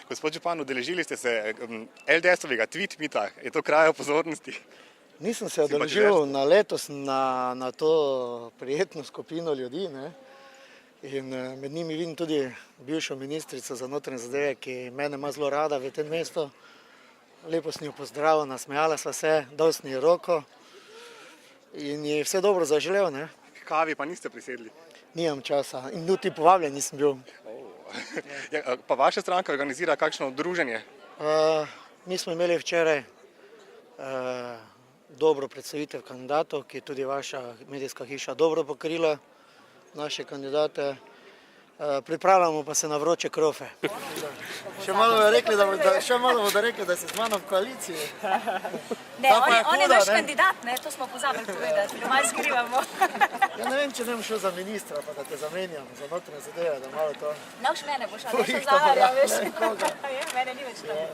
Gospod župan, udeležili ste se LDS-ovega tweet meeta. Je to kraja pozornosti? Nisem se udeležil na letos na to prijetno skupino ljudi, ne? In med njimi vidim tudi bivšo ministrico za notranje zadeve, ki mene ima zelo rada v tem mestu. Lepo sem jo pozdravil, nasmejala sva se, dal sem ji roko in ji vse dobro zaželel, ne? Kavi pa niste prisedli? Nimam časa in niti povabljen nisem bil. Ja, pa vaša stranka organizira kakšno druženje? Mi smo imeli včeraj dobro predstavitev kandidatov, ki je tudi vaša medijska hiša dobro pokrila naše kandidate. Pripravljamo pa se na vroče krofe. Še malo bodo rekli, da si z mano v koaliciji. Ne, on je naš kandidat, ne, to smo pozabili povedati, da malo skrivamo. Ja ne vem, če ne bom šel za ministra, pa da te zamenjam za notranje zadeve, da malo to... No, už mene bo šla, ne še Zaharja, veš. Mene ni več tam.